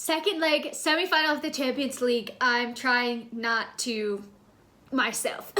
Second leg, semi-final of the Champions League. I'm trying not to myself.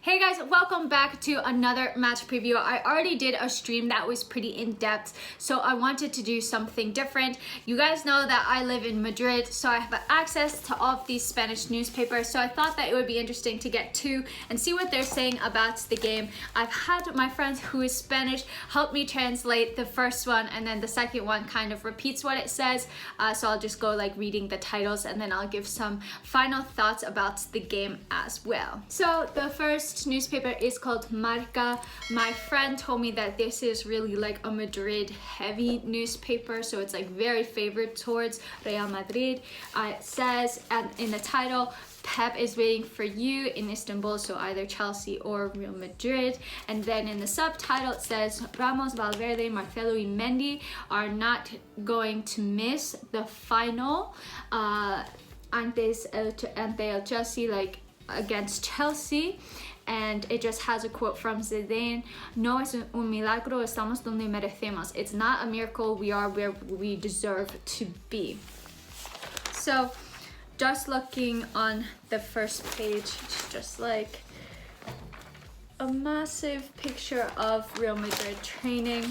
Hey guys, welcome back to another match preview. I already did a stream that was pretty in-depth, so I wanted to do something different. You guys know that I live in Madrid, so I have access to all of these Spanish newspapers, so I thought that it would be interesting to get to and see what they're saying about the game. I've had my friend who is Spanish help me translate the first one, and then the second one kind of repeats what it says, so I'll just go like reading the titles and then I'll give some final thoughts about the game as well. So the first newspaper is called Marca. My friend told me that this is really like a Madrid heavy newspaper, so it's like very favored towards Real Madrid. It says in the title, Pep is waiting for you in Istanbul, so either Chelsea or Real Madrid. And then in the subtitle it says Ramos, Valverde, Marcelo and Mendy are not going to miss the final ante el Chelsea, like against Chelsea. And it just has a quote from Zidane: "No es un milagro, estamos donde merecemos." It's not a miracle, we are where we deserve to be. So just looking on the first page, it's just like a massive picture of Real Madrid training.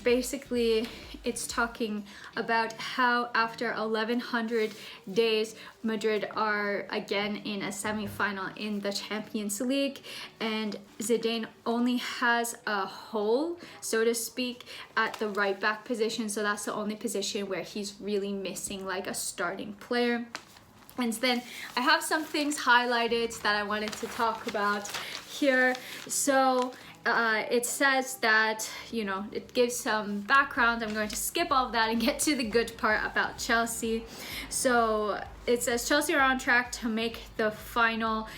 Basically, it's talking about how after 1100 days, Madrid are again in a semi-final in the Champions League, and Zidane only has a hole, so to speak, at the right back position, so that's the only position where he's really missing like a starting player. And then I have some things highlighted that I wanted to talk about here. So it says that, you know, it gives some background. I'm going to skip all of that and get to the good part about Chelsea. So it says Chelsea are on track to make the final,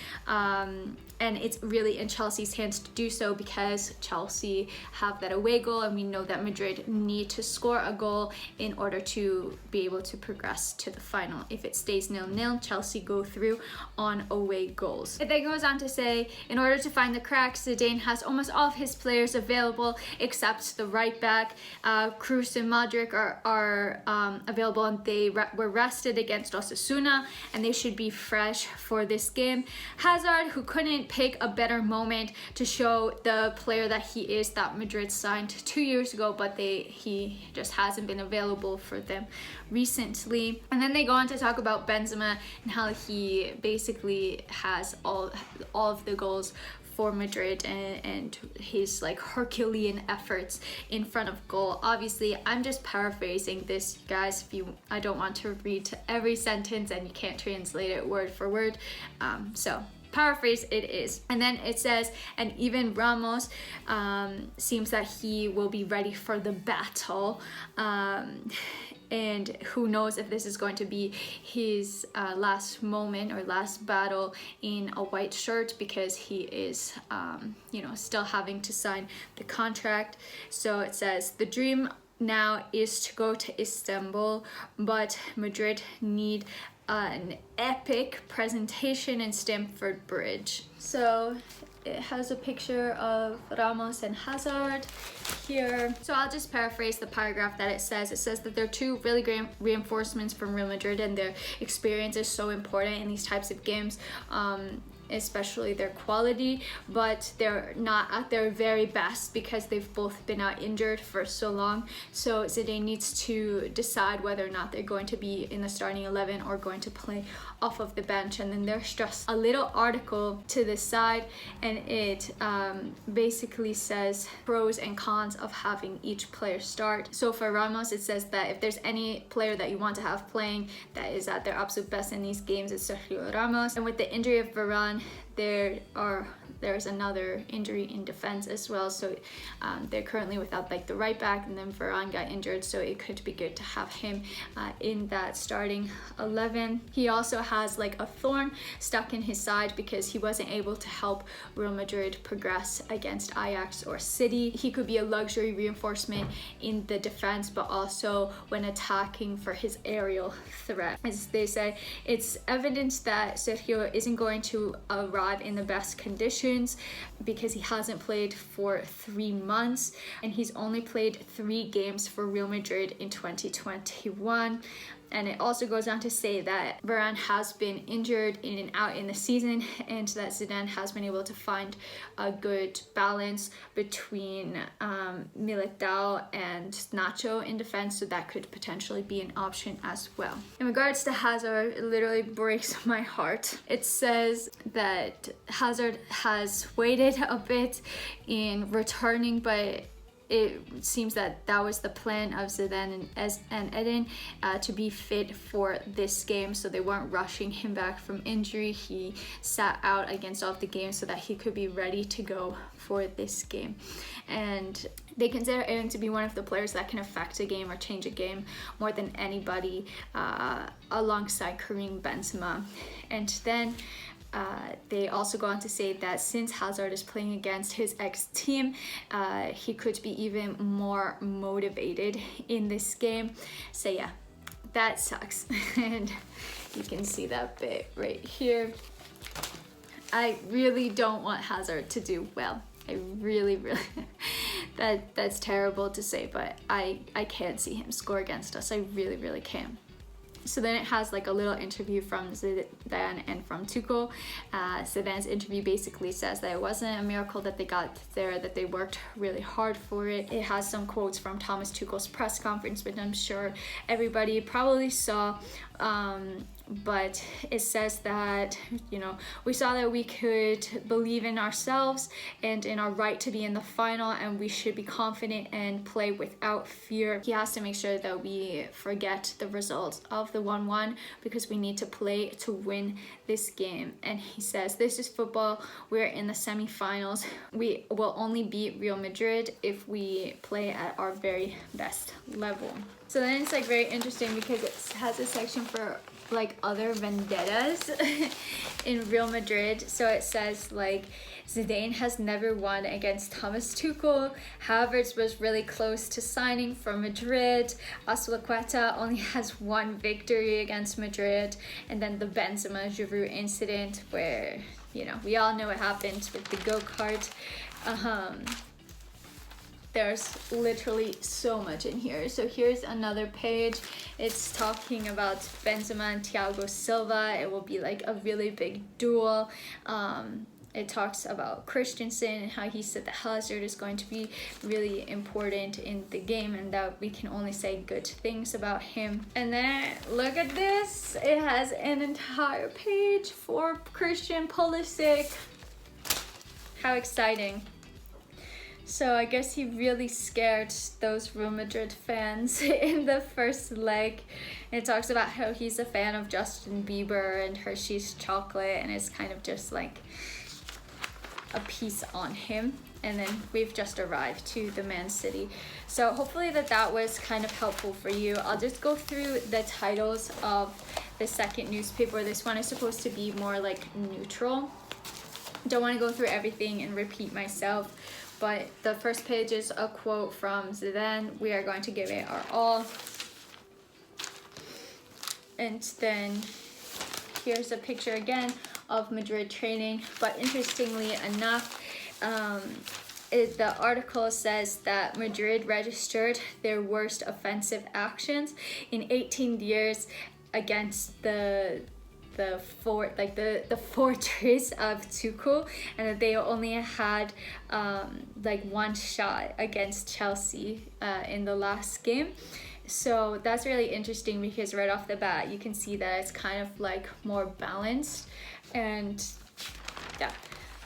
and it's really in Chelsea's hands to do so because Chelsea have that away goal, and we know that Madrid need to score a goal in order to be able to progress to the final. If it stays 0-0, Chelsea go through on away goals. It then goes on to say, in order to find the cracks, Zidane has almost all of his players available except the right back. Kroos and Modric are available, and they were rested against Osasuna, and they should be fresh for this game. Hazard, who couldn't pick a better moment to show the player that he is, that Madrid signed 2 years ago, but he just hasn't been available for them recently. And then they go on to talk about Benzema and how he basically has all of the goals for Madrid and his like Herculean efforts in front of goal. Obviously, I'm just paraphrasing this, guys. I don't want to read to every sentence and you can't translate it word for word. So paraphrase it is. And then it says, and even Ramos seems that he will be ready for the battle. And who knows if this is going to be his last moment or last battle in a white shirt, because he is, you know, still having to sign the contract. So it says, the dream now is to go to Istanbul, but Madrid need an epic presentation in Stamford Bridge. So it has a picture of Ramos and Hazard here. So I'll just paraphrase the paragraph that it says. It says that there are two really great reinforcements from Real Madrid, and their experience is so important in these types of games, especially their quality, but they're not at their very best because they've both been out injured for so long. So Zidane needs to decide whether or not they're going to be in the starting 11 or going to play off of the bench. And then there's just a little article to the side, and it basically says pros and cons of having each player start. So for Ramos, it says that if there's any player that you want to have playing that is at their absolute best in these games, it's Sergio Ramos. And with the injury of Varane, there's another injury in defense as well, so they're currently without like the right back, and then Varane got injured, so it could be good to have him in that starting 11. He also has like a thorn stuck in his side because he wasn't able to help Real Madrid progress against Ajax or City. He could be a luxury reinforcement in the defense, but also when attacking for his aerial threat. As they say, it's evidence that Sergio isn't going to arrive in the best condition questions because he hasn't played for 3 months, and he's only played 3 games for Real Madrid in 2021. And it also goes on to say that Varane has been injured in and out in the season, and that Zidane has been able to find a good balance between Militao and Nacho in defense, so that could potentially be an option as well. In regards to Hazard, it literally breaks my heart. It says that Hazard has waited a bit in returning, but it seems that that was the plan of Zidane and Eden to be fit for this game, so they weren't rushing him back from injury. He sat out against all of the games so that he could be ready to go for this game. And they consider Eden to be one of the players that can affect a game or change a game more than anybody, alongside Karim Benzema. And then they also go on to say that since Hazard is playing against his ex-team, he could be even more motivated in this game. So yeah, that sucks. And you can see that bit right here. I really don't want Hazard to do well. I really that's terrible to say, but I can't see him score against us. I really can't. So then it has like a little interview from Zidane and from Tuchel. Zidane's interview basically says that it wasn't a miracle that they got there, that they worked really hard for it. It has some quotes from Thomas Tuchel's press conference, which I'm sure everybody probably saw. But it says that, you know, we saw that we could believe in ourselves and in our right to be in the final, and we should be confident and play without fear. He has to make sure that we forget the results of the 1-1 because we need to play to win this game. And he says, this is football. We're in the semi-finals. We will only beat Real Madrid if we play at our very best level. So then it's like very interesting because it has a section for like other vendettas in Real Madrid. So it says like Zidane has never won against Thomas Tuchel. Havertz was really close to signing for Madrid. Azpilicueta only has 1 victory against Madrid. And then the Benzema Giroud incident where, you know, we all know what happened with the go-kart. There's literally so much in here. So here's another page. It's talking about Benzema and Thiago Silva. It will be like a really big duel. It talks about Christensen and how he said that Hazard is going to be really important in the game and that we can only say good things about him. And then look at this. It has an entire page for Christian Pulisic. How exciting. So I guess he really scared those Real Madrid fans in the first leg. It talks about how he's a fan of Justin Bieber and Hershey's chocolate, and it's kind of just like a piece on him. And then we've just arrived to the Man City. So hopefully that was kind of helpful for you. I'll just go through the titles of the second newspaper. This one is supposed to be more like neutral. Don't want to go through everything and repeat myself. But the first page is a quote from Zidane. We are going to give it our all. And then here's a picture again of Madrid training. But interestingly enough, the article says that Madrid registered their worst offensive actions in 18 years against the fortress of Tuchel, and that they only had like 1 shot against Chelsea in the last game. So that's really interesting because right off the bat you can see that it's kind of like more balanced, and yeah,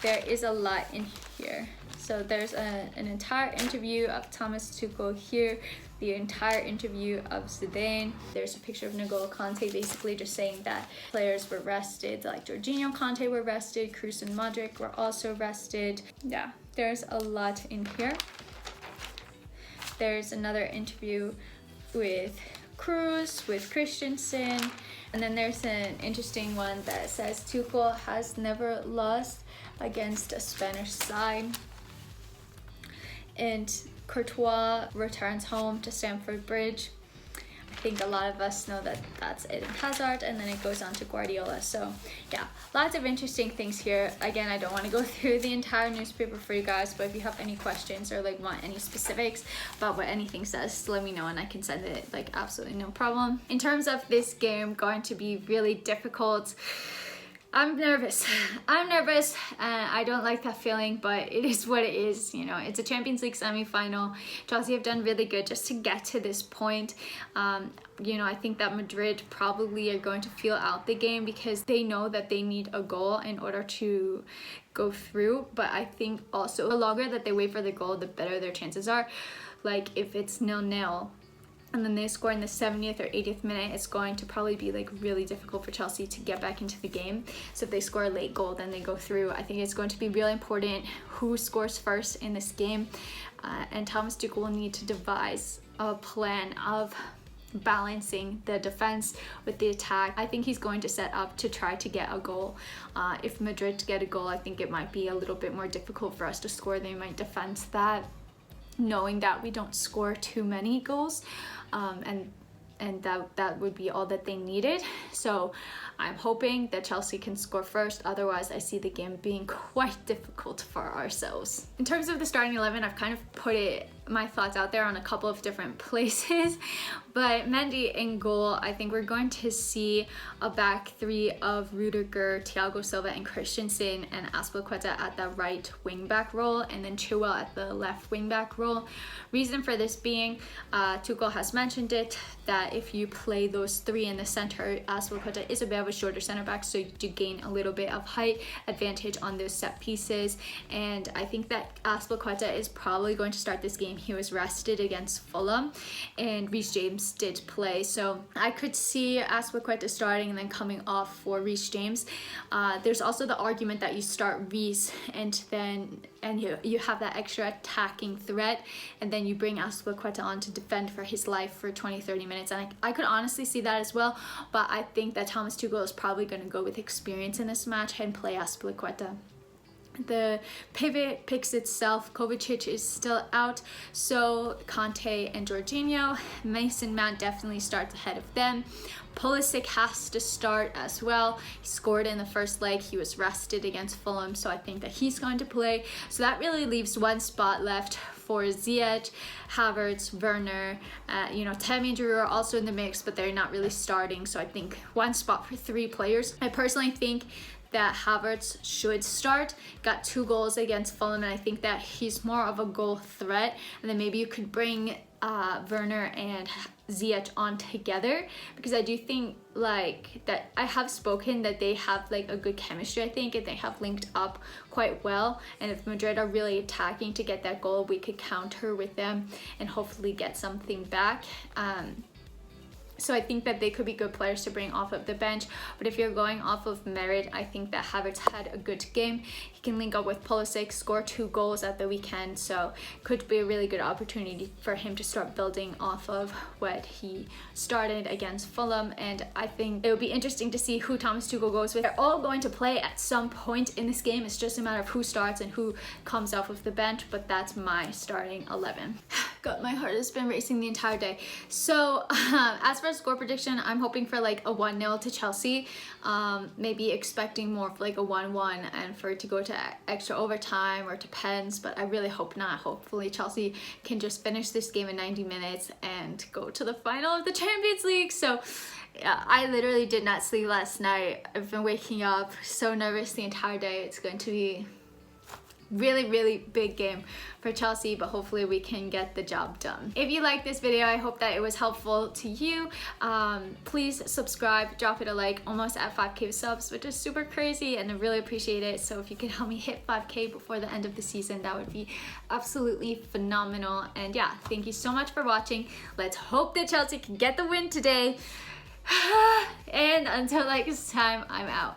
there is a lot in here. So there's an entire interview of Thomas Tuchel here, the entire interview of Zidane. There's a picture of N'Golo Kante basically just saying that players were rested, like Jorginho, Kante were rested, Kroos and Modric were also rested. Yeah, there's a lot in here. There's another interview with Kroos, with Christensen, and then there's an interesting one that says Tuchel has never lost against a Spanish side. And Courtois returns home to Stamford Bridge. think a lot of us know that that's Eden Hazard, and then it goes on to Guardiola. So yeah, lots of interesting things here. Again, I don't want to go through the entire newspaper for you guys, but if you have any questions or like want any specifics about what anything says, let me know and I can send it, like absolutely no problem. In terms of this game going to be really difficult, I'm nervous. I'm nervous and I don't like that feeling, but it is what it is. You know, it's a Champions League semi-final. Chelsea have done really good just to get to this point. You know, I think that Madrid probably are going to feel out the game because they know that they need a goal in order to go through. But I think also the longer that they wait for the goal, the better their chances are. Like if it's 0-0, and then they score in the 70th or 80th minute, it's going to probably be like really difficult for Chelsea to get back into the game. So if they score a late goal, then they go through. I think it's going to be really important who scores first in this game. And Thomas Tuchel will need to devise a plan of balancing the defense with the attack. I think he's going to set up to try to get a goal. If Madrid get a goal, I think it might be a little bit more difficult for us to score. They might defend that, knowing that we don't score too many goals, and that would be all that they needed. So I'm hoping that Chelsea can score first, otherwise I see the game being quite difficult for ourselves. In terms of the starting 11, I've kind of put my thoughts out there on a couple of different places, but Mendy in goal, I think we're going to see a back three of Rudiger, Thiago Silva and Christensen, and Azpilicueta at the right wing back role, and then Chilwell at the left wing back role. Reason for this being, Tuchel has mentioned it, that if you play those three in the center, Azpilicueta is a bit of a shorter center back, so you do gain a little bit of height advantage on those set pieces. And I think that Azpilicueta is probably going to start this game. He was rested against Fulham, and Reece James did play, so I could see Azpilicueta starting and then coming off for Reece James. There's also the argument that you start Reece and you have that extra attacking threat, and then you bring Azpilicueta on to defend for his life for 20-30 minutes, and I could honestly see that as well. But I think that Thomas Tuchel is probably going to go with experience in this match and play Azpilicueta. The pivot picks itself. Kovacic is still out, so Conte and Jorginho. Mason Mount definitely starts ahead of them. Pulisic has to start as well. He scored in the first leg. He was rested against Fulham, so I think that he's going to play. So that really leaves one spot left for Ziyech, Havertz, Werner. You know, Tammy and Giroud are also in the mix, but they're not really starting. So I think one spot for three players. I personally think that Havertz should start. Got 2 goals against Fulham, and I think that he's more of a goal threat. And then maybe you could bring Werner and Ziyech on together, because I do think like that I have spoken that they have like a good chemistry, I think, and they have linked up quite well. And if Madrid are really attacking to get that goal, we could counter with them and hopefully get something back. So I think that they could be good players to bring off of the bench. But if you're going off of merit, I think that Havertz had a good game. He can link up with Pulisic, score 2 goals at the weekend. So could be a really good opportunity for him to start building off of what he started against Fulham. And I think it would be interesting to see who Thomas Tuchel goes with. They're all going to play at some point in this game. It's just a matter of who starts and who comes off of the bench. But that's my starting 11. God, my heart has been racing the entire day. So as for score prediction, I'm hoping for like a 1-0 to Chelsea. Maybe expecting more of like a 1-1 and for it to go to extra overtime or to pens, but I really hope not. Hopefully Chelsea can just finish this game in 90 minutes and go to the final of the Champions League. So yeah, I literally did not sleep last night. I've been waking up so nervous the entire day. It's going to be really big game for Chelsea, but hopefully we can get the job done. If you like this video, I hope that it was helpful to you. Please subscribe, drop it a like. Almost at 5k subs, which is super crazy, and I really appreciate it. So if you could help me hit 5k before the end of the season, that would be absolutely phenomenal. And yeah, thank you so much for watching. Let's hope that Chelsea can get the win today. And until next time, I'm out.